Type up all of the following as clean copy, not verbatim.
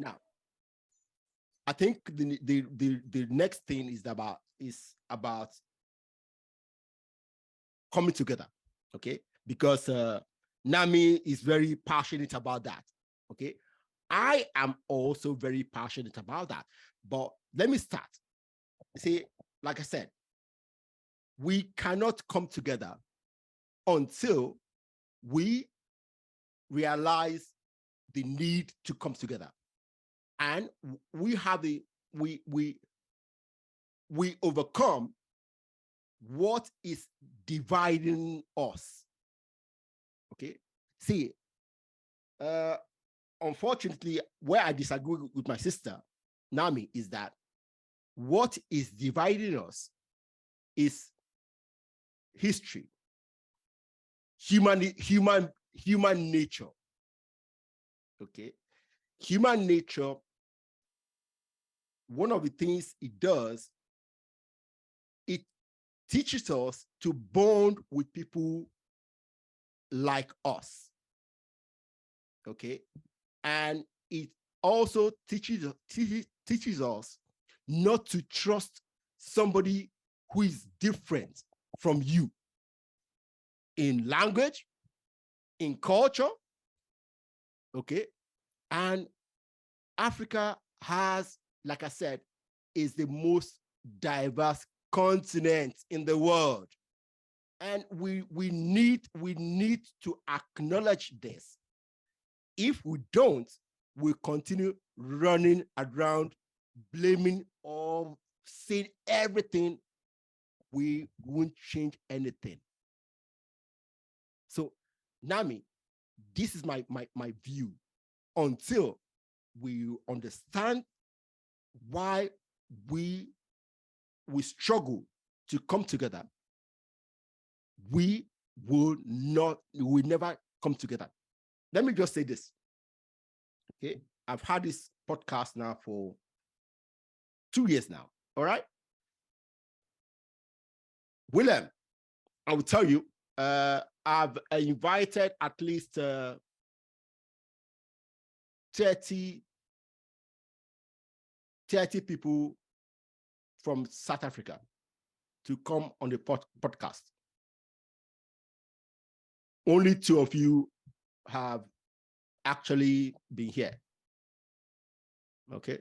Now, I think the next thing is about coming together, okay? Because Namy is very passionate about that, okay? I am also very passionate about that. But let me start. See, like I said, we cannot come together until we realize the need to come together. And we have we overcome what is dividing us. Okay. See, unfortunately, where I disagree with my sister, Namy, is that what is dividing us is history, human nature. Okay. Human nature, one of the things it does, it teaches us to bond with people like us. Okay. And it also teaches us not to trust somebody who is different from you in language, in culture. Okay. And Africa has, like I said, is the most diverse continent in the world. And we need to acknowledge this. If we don't, we'll continue running around, blaming or saying everything. We won't change anything. So, Namy, this is my view. Until we understand why we struggle to come together, we will never come together. Let me just say this. Okay, I've had this podcast now for 2 years now. All right, Willem, I will tell you, I've invited at least 30 people from South Africa to come on the podcast. Only 2 of you have actually been here. Okay.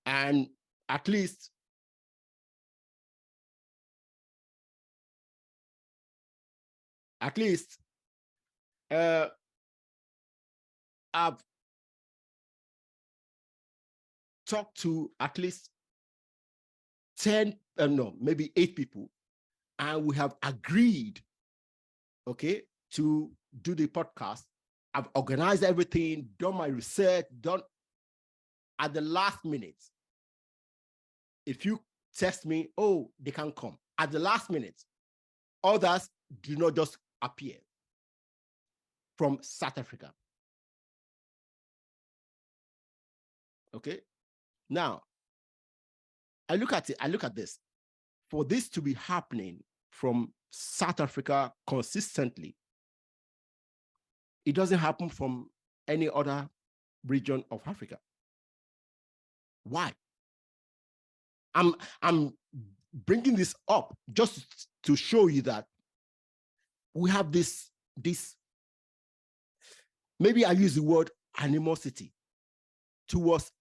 And at least I've talked to at least 10, no, maybe 8 people, and we have agreed, okay, to do the podcast. I've organized everything, done my research, done at the last minute. If you text me, oh, they can't come at the last minute, others do not just appear from South Africa. Okay. Now, I look at this. For this to be happening from South Africa consistently, it doesn't happen from any other region of Africa. Why? I'm bringing this up just to show you that we have this, maybe I use the word animosity towards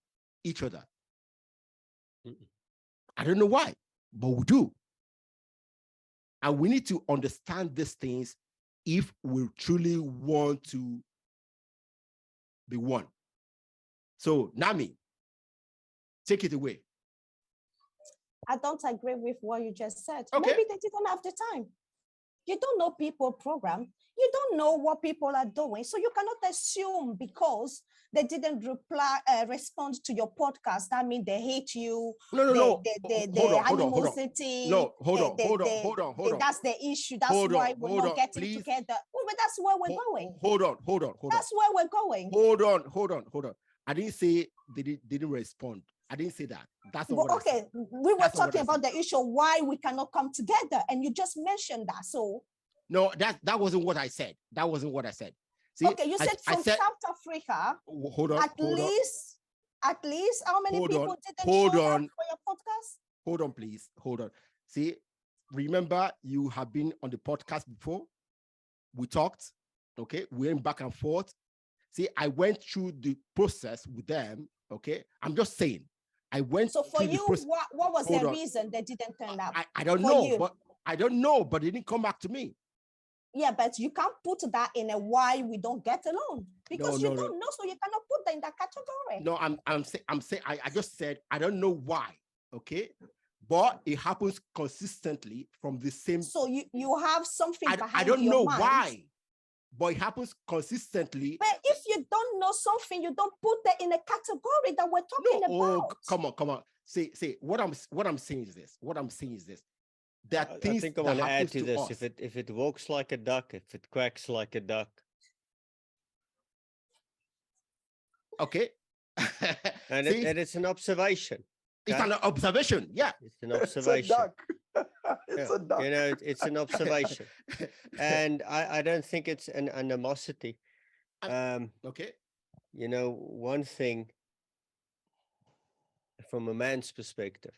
each other. I don't know why, but we do. And we need to understand these things if we truly want to be one. So, Namy, take it away. I don't agree with what you just said. Okay. Maybe they didn't have the time. You don't know people program. You don't know what people are doing. So you cannot assume because they didn't respond to your podcast, that means they hate you. No. Animosity. No, hold on. That's the issue. That's why we're not getting together. Well, but that's where we're going. Hold on. That's where we're going. Hold on. I didn't say they didn't respond. I didn't say that. That's not what I said. We were talking about the issue why we cannot come together, and you just mentioned that. So no, that wasn't what I said. That wasn't what I said. See, okay, you said from South Africa. Hold on. At least how many Hold people on, didn't hold show up on. for your podcast? Hold on, please. Hold on. See, remember you have been on the podcast before. We talked. Okay, we went back and forth. See, I went through the process with them. Okay, I'm just saying. I went. So for through the you, process. what was Hold the on. reason they didn't turn up? I don't for know, you? but I don't know, but they didn't come back to me. Yeah, but you can't put that in a why we don't get along because you don't know, so you cannot put that in that category. No, I'm saying I just said I don't know why. Okay, but it happens consistently from the same. So you have something behind I don't your know mind. why, but it happens consistently. But if you don't know something, you don't put that in a category that we're talking about. Oh, come on. Say what I'm saying is this. What I'm saying is this. That I think I want to add to this. Us. If it walks like a duck, if it quacks like a duck. Okay. and it's an observation. It's an observation. Yeah. It's an observation. It's a duck. You know, it's an observation. And I don't think it's an animosity. Okay. You know, one thing from a man's perspective,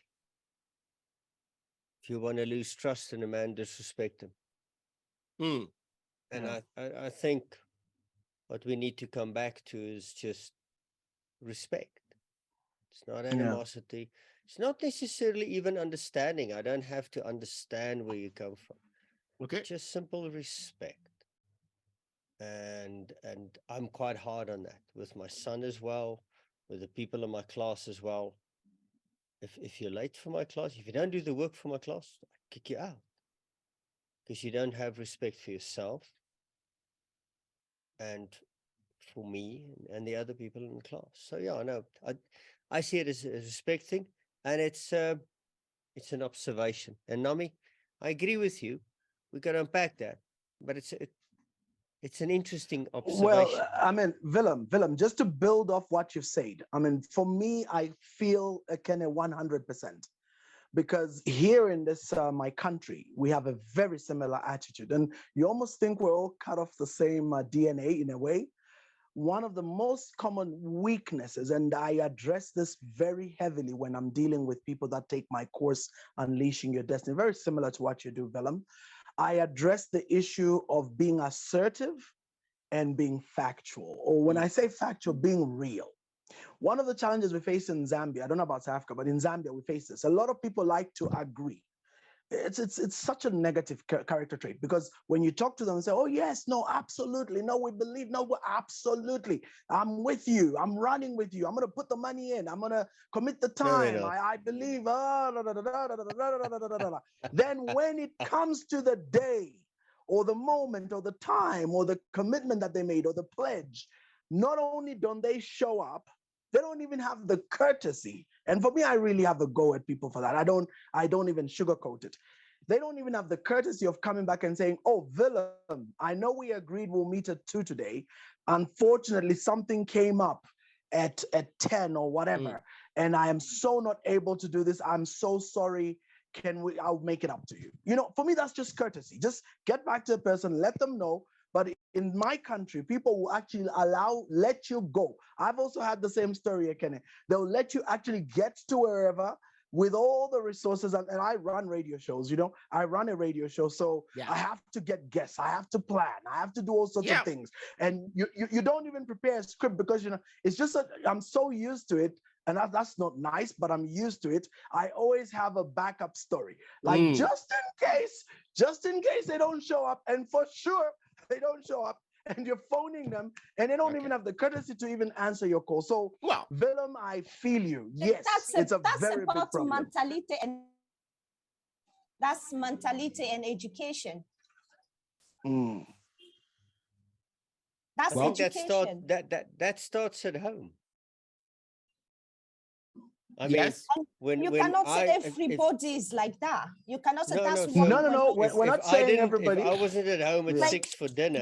if you want to lose trust in a man, disrespect him. And I think what we need to come back to is just respect. It's not animosity. It's not necessarily even understanding. I don't have to understand where you come from. Okay. Just simple respect. And I'm quite hard on that with my son as well, with the people in my class as well. If you're late for my class, if you don't do the work for my class, I kick you out because you don't have respect for yourself and for me and the other people in the class. So yeah, no, I see it as a respect thing, and it's an observation. And Namy, I agree with you. We got to unpack that, but it's an interesting observation. Well, I mean, Willem, just to build off what you've said, I mean, for me, I feel Ekene 100%. Because here in this, my country, we have a very similar attitude. And you almost think we're all cut off the same DNA in a way. One of the most common weaknesses, and I address this very heavily when I'm dealing with people that take my course, Unleashing Your Destiny, very similar to what you do, Willem. I address the issue of being assertive and being factual, or when I say factual, being real. One of the challenges we face in Zambia, I don't know about South Africa, but in Zambia, we face this. A lot of people like to agree. It's such a negative character trait because when you talk to them and say, oh, yes, no, absolutely. No, we believe, no, absolutely. I'm with you. I'm running with you. I'm going to put the money in. I'm going to commit the time. I believe. Then when it comes to the day or the moment or the time or the commitment that they made or the pledge, not only don't they show up, they don't even have the courtesy. And for me, I really have a go at people for that. I don't even sugarcoat it. They don't even have the courtesy of coming back and saying, oh, Willem, I know we agreed we'll meet at 2 today. Unfortunately, something came up at 10 or whatever. And I am so not able to do this. I'm so sorry. I'll make it up to you. You know, for me, that's just courtesy. Just get back to the person, let them know. But in my country, people will actually let you go. I've also had the same story, Ekene. They'll let you actually get to wherever with all the resources. And I run radio shows, you know, I run a radio show. So I have to get guests. I have to plan. I have to do all sorts of things. And you don't even prepare a script because, you know, it's just I'm so used to it. And that's not nice, but I'm used to it. I always have a backup story. Like just in case they don't show up. And for sure, they don't show up and you're phoning them and they don't even have the courtesy to even answer your call. So, Willem, I feel you. Yes, it's a very big problem. That's mentality and education. That's education. That starts at home. I mean, you cannot say everybody is like that. You cannot say that's no. We're not saying everybody. If I wasn't at home at 6 for dinner,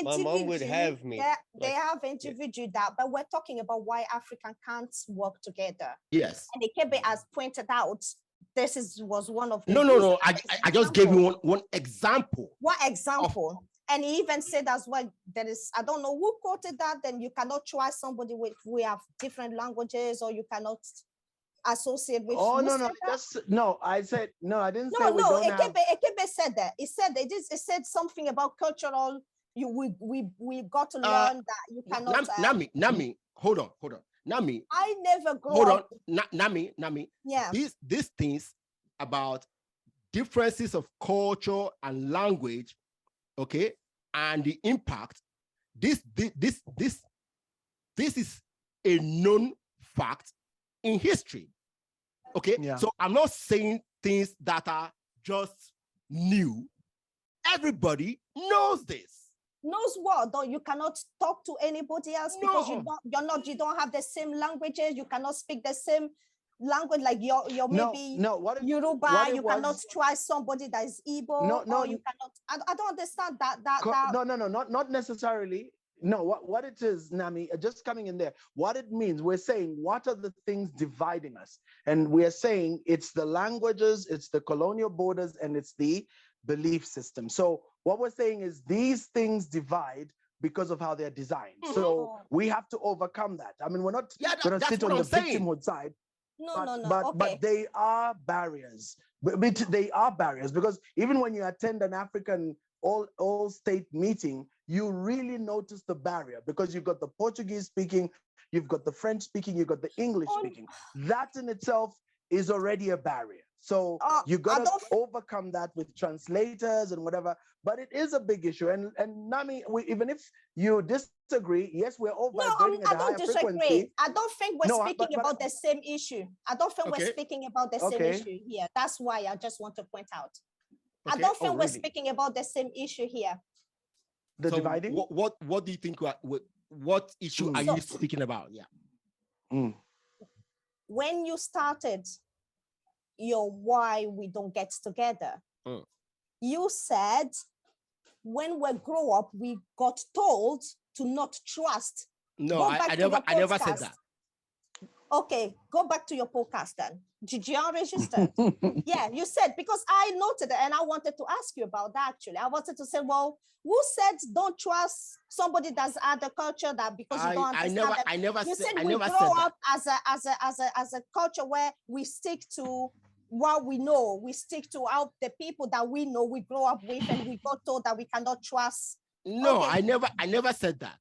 my mom would have me. They have individual that, but we're talking about why African can't work together. Yes. And Ekebe has pointed out, was one of the No. I just gave you one example. What example? And he even said as well, there is, I don't know who quoted that, then you cannot try somebody with, we have different languages, or you cannot associate with. Oh, Who no, said no, that? no, I said, no, I didn't say No, we no, don't have. Ekebe said that. He said it is. It said something about cultural. We got to learn that you cannot. Namy, hold on. Namy, I never grew hold on. up. Namy. Yeah. These things about differences of culture and language, okay, and the impact. This is a known fact in history. Okay, Yeah. so I'm not saying things that are just new. Everybody knows this. Knows what? Though you cannot talk to anybody else because No. you don't have the same languages. You cannot speak the same language, like your maybe Yoruba. You cannot try somebody that is Igbo. No, or you cannot. I don't understand that. No, not necessarily. No, what it is, Namy, just coming in there, what it means, we're saying, what are the things dividing us? And we're saying it's the languages, it's the colonial borders, and it's the belief system. So what we're saying is these things divide because of how they're designed. So we have to overcome that. I mean, we're not going to sit on the victimhood side. But they are barriers. But they are barriers, because even when you attend an African all state meeting, you really notice the barrier, because you've got the Portuguese speaking, you've got the French speaking, you've got the English speaking. That in itself is already a barrier. So you got to overcome that with translators and whatever. But it is a big issue. And Namy, even if you disagree, yes, we're all vibrating at a higher frequency. I don't think we're speaking about the same issue. I don't think we're speaking about the same issue here. That's why I just want to point out. I don't think we're speaking about the same issue here. The dividing? What do you think? What issue are you speaking about? Yeah. When you started your why we don't get together, you said when we grow up, we got told to not trust. No, I never said that. Okay, go back to your podcast then. Did you unregister? Yeah, you said, because I noted it and I wanted to ask you about that actually. I wanted to say, well, who said don't trust somebody that's other culture, that because you don't understand I never you said, said we grow up as a culture where we stick to what we know, we stick to the people that we know, we grow up with, and we got told that we cannot trust. No, I never said that.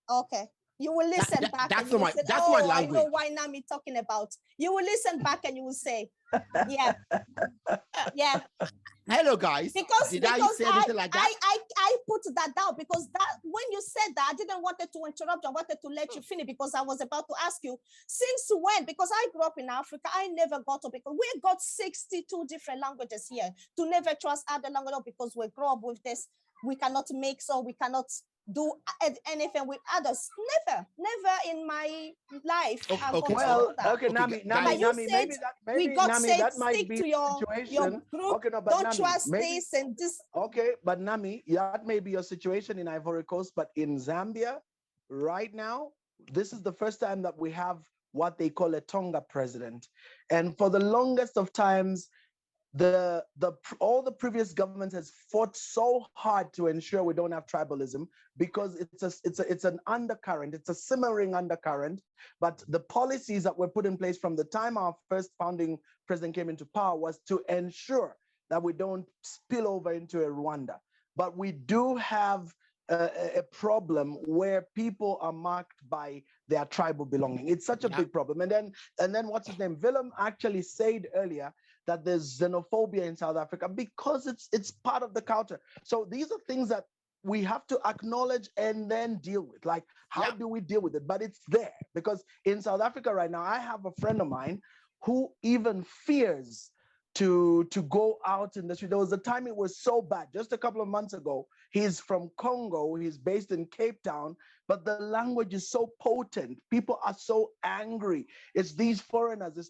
Okay. You will listen back. That's and my say, my language. I know why Namy talking about. You will listen back and you will say, yeah, yeah. Hello, guys. Because I say anything like that? I put that down because that when you said that, I didn't want to interrupt. I wanted to let you finish because I was about to ask you since when? Because I grew up in Africa, I never got to, because we got 62 different languages here, to never trust other languages because we grow up with this. We cannot mix, or we cannot do anything with others. Never in my life. Namy, maybe that might be your situation. Group, don't trust this and this. Okay, but Namy, that may be your situation in Ivory Coast, but in Zambia right now, this is the first time that we have what they call a Tonga president. And for the longest of times, all the previous governments has fought so hard to ensure we don't have tribalism, because it's an undercurrent, it's a simmering undercurrent. But the policies that were put in place from the time our first founding president came into power was to ensure that we don't spill over into a Rwanda. But we do have a problem where people are marked by their tribal belonging. It's such a big problem. And then what's his name? Willem actually said earlier that there's xenophobia in South Africa because it's part of the culture. So these are things that we have to acknowledge and then deal with. Like, how do we deal with it? But it's there, because in South Africa right now, I have a friend of mine who even fears to go out in the street. There was a time it was so bad, just a couple of months ago. He's from Congo, he's based in Cape Town, but the language is so potent. People are so angry. It's these foreigners.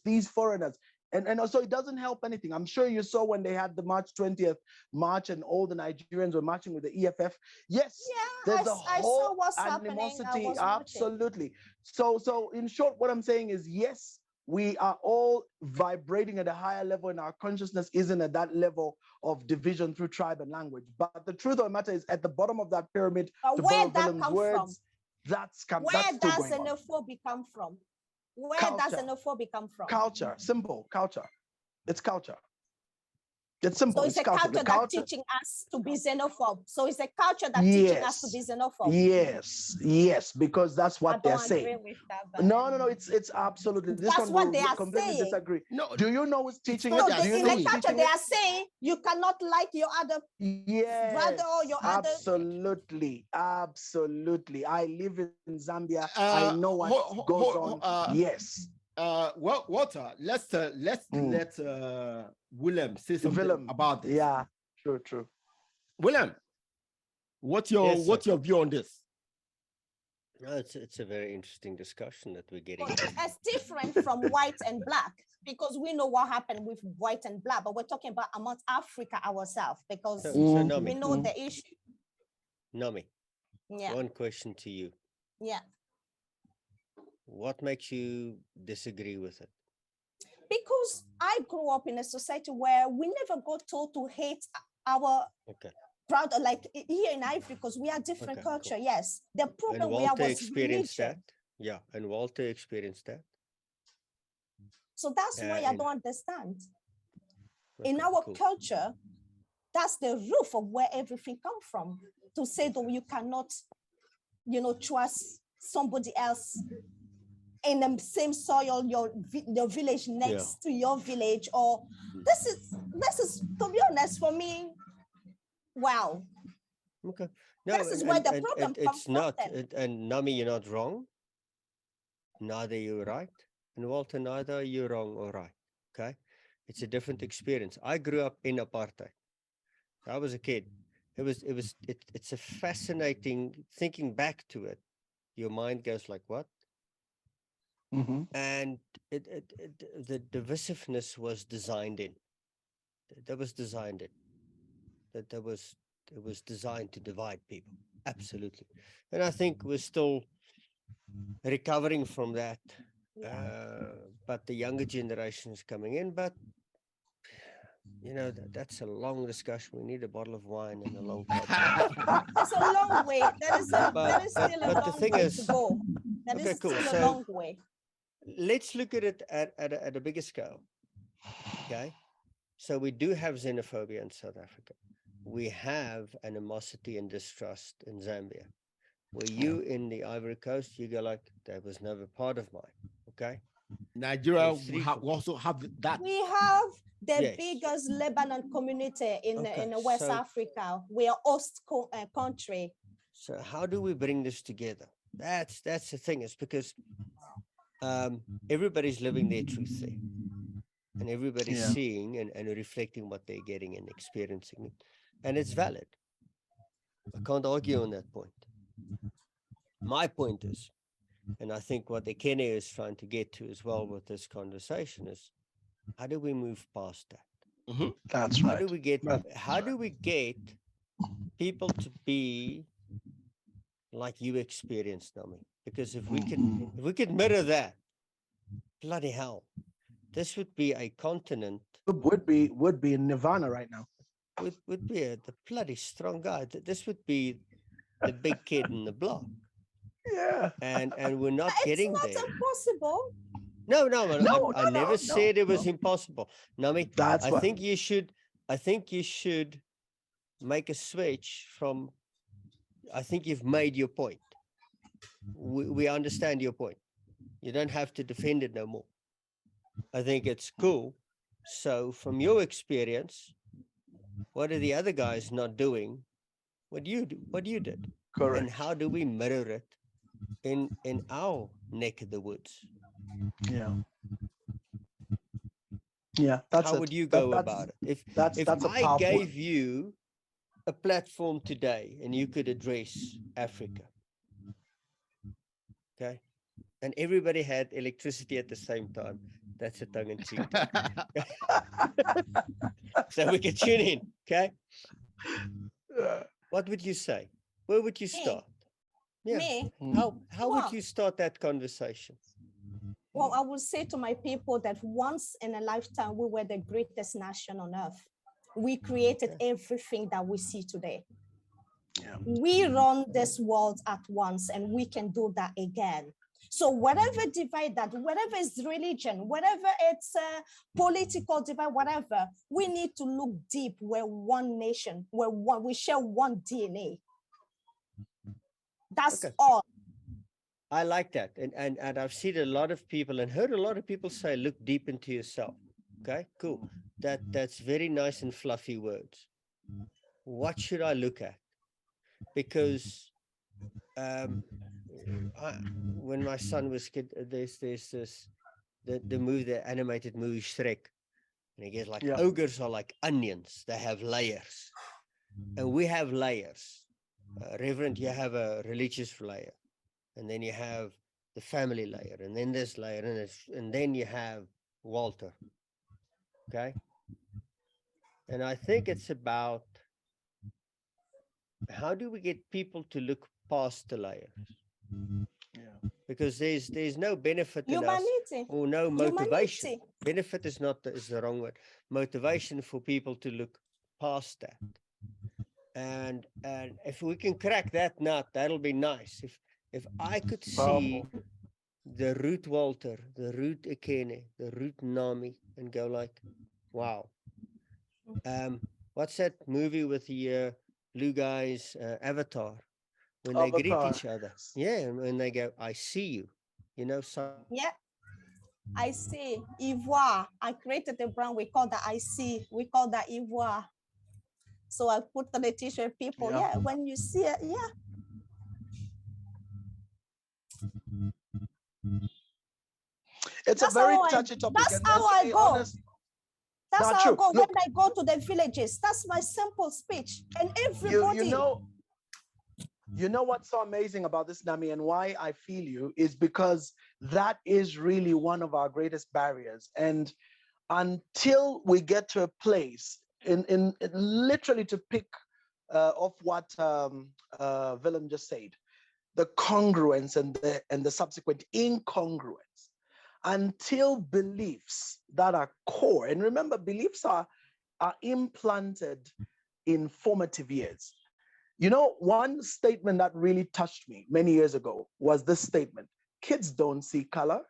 And also, it doesn't help anything. I'm sure you saw when they had the March 20th march and all the Nigerians were marching with the EFF. Yes, there's a whole animosity. Absolutely. So in short, what I'm saying is, yes, we are all vibrating at a higher level, and our consciousness isn't at that level of division through tribe and language. But the truth of the matter is, at the bottom of that pyramid, But to where borrow that Willem's come words, from? that's Where still does going on. xenophobia come from? Where does Culture. xenophobia come from? Culture, simple culture. It's culture. It's simple. So it's a culture. The culture that's teaching us to be xenophobe. So it's a culture that's Yes. teaching us to be xenophobe. Yes, yes, because that's I what they're don't agree saying. with that. No, it's absolutely. This That's one what will they are completely saying. disagree. No, Do you know who's teaching not it? that Do you in know the who's culture, teaching they it? are saying you cannot like your other Yes, brother or your other. absolutely, absolutely. I live in Zambia. I know what goes on. Yes. Well, Walter, let's let Willem say something Willem. about this. Yeah, true. Willem, what's your Yes, sir. view on this? No, it's a very interesting discussion that we're getting. It's different from white and black, because we know what happened with white and black, but we're talking about amongst Africa ourselves, because So we Namy, know the issue. Namy, Yeah, one question to you. yeah. What makes you disagree with it? Because I grew up in a society where we never got told to hate our Okay. brother, like here in Ivory, because we are different Okay, cool. culture. Yes, the And problem we have Walter was experienced religion. that. Yeah, and Walter experienced that. So that's why I and- don't understand. Okay, In our cool. culture, that's the roof of where everything comes from. To say that you cannot, trust somebody else in the same soil, your village next to your village, or this is to be honest for me. Wow. Okay. No, This is where the problem comes it's from not. then. And Namy, you're not wrong. Neither you're right. And Walter, neither you're wrong or right. Okay. It's a different experience. I grew up in apartheid. I was a kid. It's a fascinating thinking back to it. Your mind goes like, what? And the divisiveness was designed in. That was designed in. It was designed to divide people. Absolutely. And I think we're still recovering from that. But the younger generation is coming in. But that's a long discussion. We need a bottle of wine and a long podcast. It's a long way. That is still a but the long thing way is, to go. That okay, is cool. still a So long way. let's look at it at a bigger scale. Okay. So we do have xenophobia in South Africa. We have animosity and distrust in Zambia. Where you in the Ivory Coast, you go like, that was never part of mine. Okay. Nigeria There's three we also have that. We have the Yes. biggest Lebanon community in West so- Africa. We are host country. So how do we bring this together? That's the thing. It's because everybody's living their truth there. And everybody's seeing and reflecting what they're getting and experiencing. And it's valid. I can't argue on that point. My point is, and I think what Ekene is trying to get to as well with this conversation is, how do we move past that? That's How right. do we get people to be like you experienced, Namy? Because if we could mirror that, bloody hell, this would be a continent. Would be in Nirvana right now. Would be the bloody strong guy. This would be the big kid in the block. Yeah. And we're not getting It's there. not impossible. No, I never said it was no. impossible. Namy, That's I what. think you should make a switch from. I think you've made your point. We understand your point. You don't have to defend it no more. I think it's cool. So from your experience, what are the other guys not doing? What you did? Correct. And how do we mirror it in our neck of the woods? Yeah. That's how it. would you go That's- about it? If that's a I powerful- gave you a platform today and you could address Africa, okay, and everybody had electricity at the same time, that's a tongue in cheek. So we can tune in, okay? What would you say? Where would you start? Yeah. Me? How would Well- you start that conversation? Well, I would say to my people that once in a lifetime, we were the greatest nation on earth. We created everything that we see today. Yeah. We run this world at once, and we can do that again. So whatever divide that, whatever is religion, whatever it's political divide, whatever, we need to look deep. We're one nation, we share one DNA. That's all. I like that. And I've seen a lot of people and heard a lot of people say, look deep into yourself. Okay, cool. That's very nice and fluffy words. What should I look at? Because when my son was kid, there's this the movie, the animated movie Shrek, and he gets like ogres are like onions. They have layers, and we have layers. Reverend, you have a religious layer, and then you have the family layer, and then this layer, and then you have Walter. Okay, and I think it's about how do we get people to look past the layers? Yeah, because there's no benefit in us or no motivation. Humanity. Benefit is the wrong word. Motivation for people to look past that. And if we can crack that nut, that'll be nice. If I could see the root Walter, the root Ekene, the root Namy, and go like, wow. What's that movie with the blue guys, Avatar? When they greet each other, and when they go, I see you, so. Yeah, I see. Ivoire. I created a brand, we call that I see. We call that Ivoire. So I put on the t-shirt, people, when you see it, It's a very touchy topic. That's how I go. Honest, that's how I go. Look, when I go to the villages, that's my simple speech. And everybody... You know what's so amazing about this, Namy, and why I feel you is because that is really one of our greatest barriers. And until we get to a place in literally to pick off what Willem just said, the congruence and the subsequent incongruence, until beliefs that are core, and remember, beliefs are implanted in formative years. You know, one statement that really touched me many years ago was this statement: kids don't see color.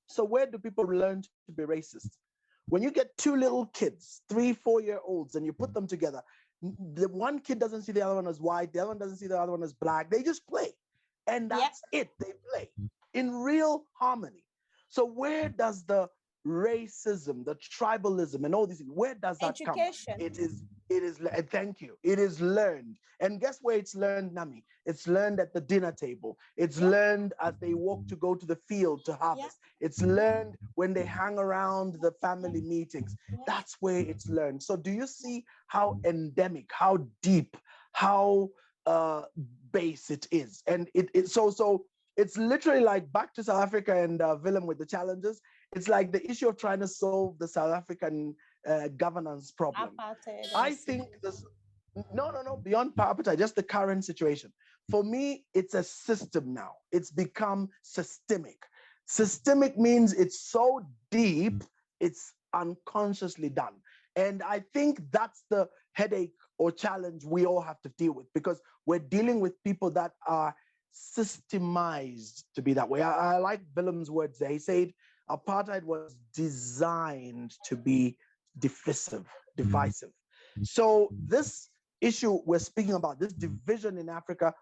So where do people learn to be racist? When you get two little kids, 3-4-year-olds, and you put them together, the one kid doesn't see the other one as white, the other one doesn't see the other one as black. They just play. And that's it. They play in real harmony. So where does the racism, the tribalism, and all these things, where does that come? It is, thank you. It is learned. And guess where it's learned, Namy? It's learned at the dinner table. It's learned as they walk to go to the field to harvest. It's learned when they hang around the family meetings. That's where it's learned. So do you see how endemic, how deep, how base it is? And so it's literally like back to South Africa and Willem with the challenges. It's like the issue of trying to solve the South African governance problem. Apartheid. I think this, no, beyond apartheid, just the current situation. For me, it's a system now. It's become systemic. Systemic means it's so deep, it's unconsciously done. And I think that's the headache or challenge we all have to deal with, because we're dealing with people that are systemized to be that way. I like Willem's words there. He said apartheid was designed to be divisive. So this issue we're speaking about, this division in Africa,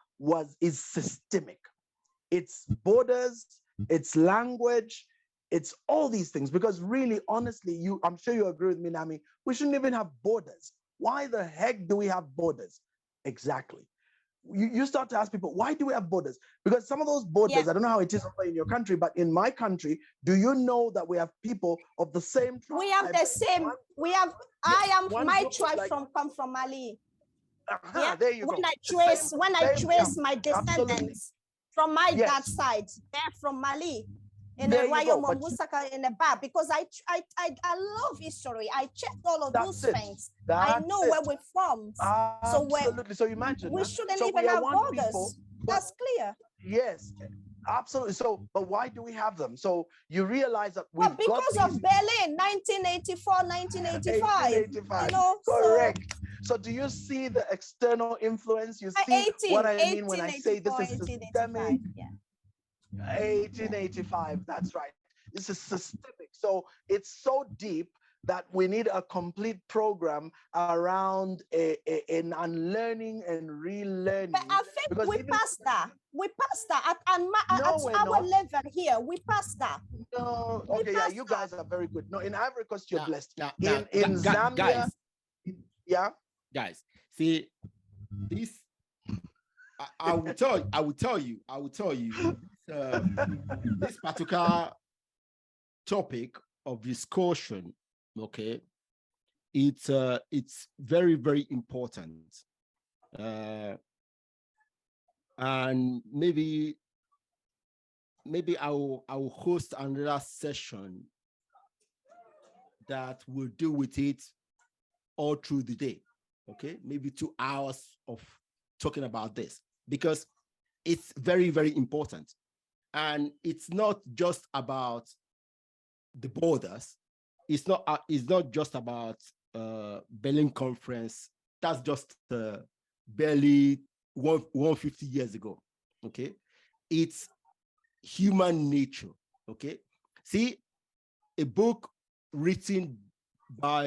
is systemic. It's borders, it's language, it's all these things. Because really, honestly, I'm sure you agree with me, Namy, we shouldn't even have borders. Why the heck do we have borders? Exactly. You start to ask people, why do we have borders? Because some of those borders, I don't know how it is over in your country, but in my country, do you know that we have people of the same tribe? We have the same. My tribe come from Mali. There you go. When I trace my descendants from my dad's side, they're from Mali. In the Royal Mwambazi in the back, because I love history. I checked all of those things. I know where we're from. Absolutely. So imagine we shouldn't even have borders. That's clear. Yes. Absolutely. So, but why do we have them? So you realize that we've Well, because got of these Berlin, 1984, 1985, 1885. you know, Correct. So do you see the external influence? You see what I mean when I say this 1884, is 1885, systemic? yeah. 1885, that's right. This is systemic. So it's so deep that we need a complete program around an unlearning and relearning. But I think because we even passed that. We passed that at no, we're our not. level here. We passed that. No, We okay, yeah, passed you that. guys are very good. No, in Ivory Coast, you're blessed. Now, In Zambia, yeah. guys, see this. I will tell you. This particular topic of discussion, okay, it's very, very important, and maybe I will host another session that will deal with it all through the day. Okay, maybe 2 hours of talking about this, because it's very, very important, and it's not just about the borders. It's not just about Berlin Conference. That's just barely 150 years ago. Okay, it's human nature. Okay, see, a book written by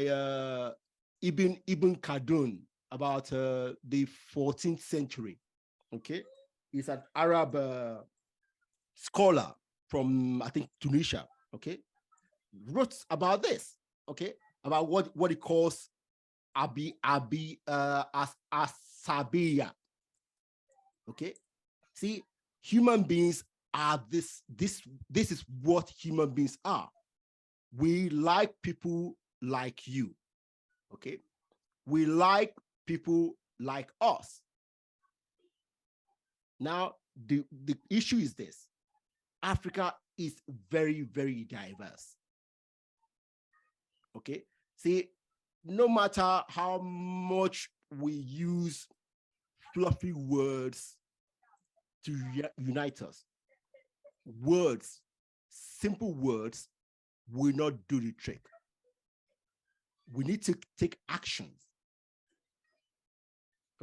Ibn Khaldun about the 14th century. Okay, he's an Arab scholar from, I think, Tunisia. Okay, wrote about this. Okay, about what he calls asabiya. Okay, see, human beings are this is what human beings are. We like people like you. Okay, we like people like us. Now, the issue is this: Africa is very, very diverse. Okay, see, no matter how much we use fluffy words to unite us, simple words will not do the trick. We need to take actions.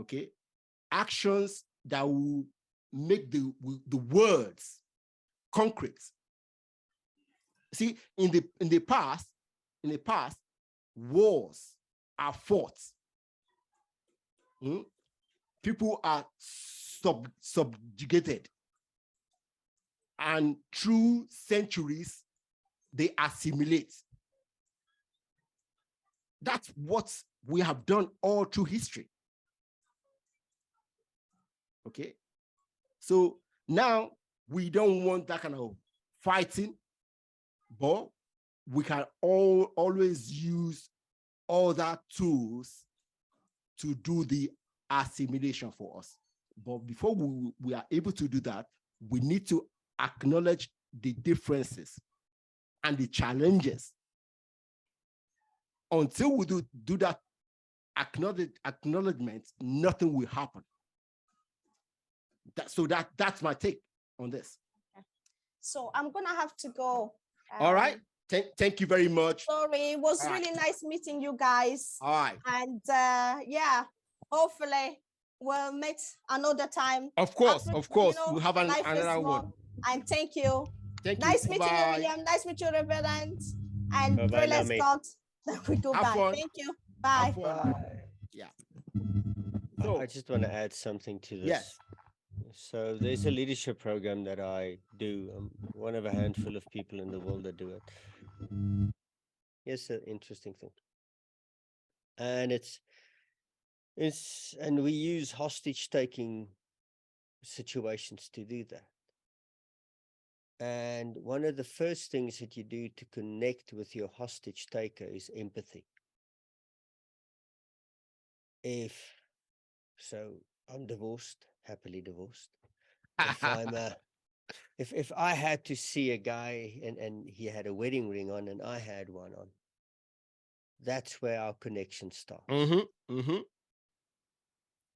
Okay, actions that will make the words concrete. See, in the past, wars are fought. People are subjugated, and through centuries they assimilate. That's what we have done all through history. Okay, so now we don't want that kind of fighting, but we can always use other tools to do the assimilation for us. But before we are able to do that, we need to acknowledge the differences and the challenges. Until we do that acknowledgement, nothing will happen. That's my take on this. So I'm gonna have to go. All right. Thank you very much. Sorry, it was really nice meeting you guys. All right. And yeah, hopefully we'll meet another time. Of course, we'll have another one. And thank you. Thank you. Nice meeting you, William. Nice meeting you, Reverend. And pray let's God that we go back. Thank you. Bye. Yeah. So I just want to add something to this. Yes. So there's a leadership program that I do. I'm one of a handful of people in the world that do it. It's an interesting thing. And and we use hostage taking situations to do that. And one of the first things that you do to connect with your hostage taker is empathy. So I'm divorced, happily divorced. If I had to see a guy and he had a wedding ring on and I had one on, that's where our connection starts.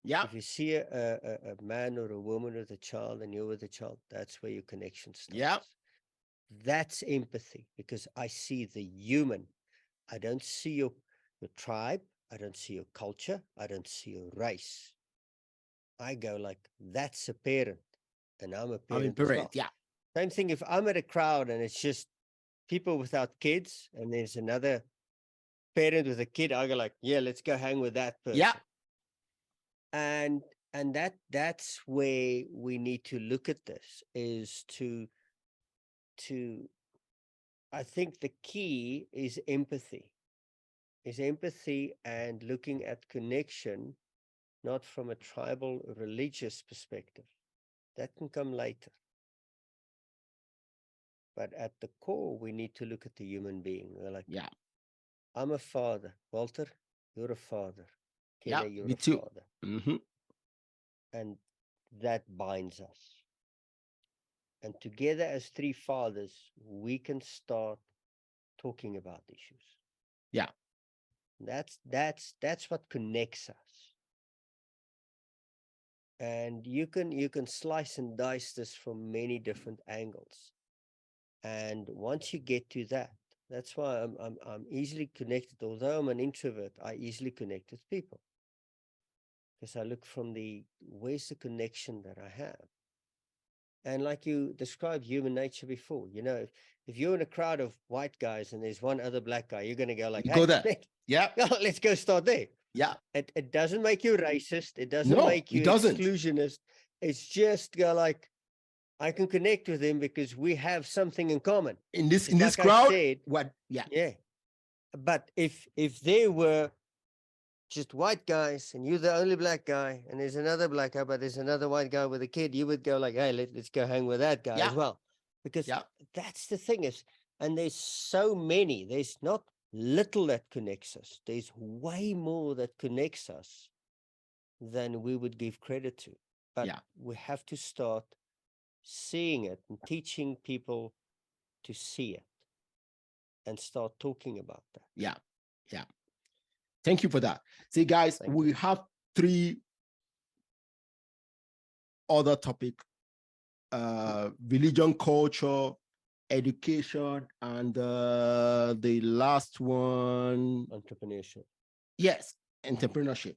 Yeah. If you see a man or a woman with a child and you're with a child, that's where your connection starts. Yeah. That's empathy, because I see the human. I don't see your tribe. I don't see your culture. I don't see your race. I go like, that's a parent, and I'm a I'm a parent as well. parent. Yeah. Same thing if I'm at a crowd and it's just people without kids and there's another parent with a kid, I go like, yeah, let's go hang with that person. Yeah. And that's where we need to look at this, is to I think the key is empathy. And looking at connection, not from a tribal religious perspective. That can come later. But at the core, we need to look at the human being. We're like, Yeah. I'm a father. Walter, you're a father. Yeah. Ekene, you're Me a too. father. Mm-hmm. And that binds us. And together as three fathers, we can start talking about issues. Yeah. That's what connects us. And you can slice and dice this from many different angles. And once you get to that, that's why I'm easily connected. Although I'm an introvert, I easily connect with people, because I look from where's the connection that I have. And like you described human nature before, if you're in a crowd of white guys and there's one other black guy, you're going to go like, You hey, go there. Yeah. let's go start there. Yeah. It doesn't make you racist. It doesn't No, make you it doesn't. exclusionist. It's just go like, I can connect with him because we have something in common. In this Just like I crowd, said, what? Yeah. yeah. But if there were just white guys and you're the only black guy and there's another black guy, but there's another white guy with a kid, you would go like, hey, let's go hang with that guy Yeah. as well. Because Yeah. that's the thing is, and there's so many, there's not little that connects us. There's way more that connects us than we would give credit to. But Yeah. we have to start seeing it and teaching people to see it and start talking about that. Yeah. Yeah. Thank you for that. See, guys, Thank we you. have 3 other topics: religion, culture, education, and the last one, Entrepreneurship. yes, entrepreneurship.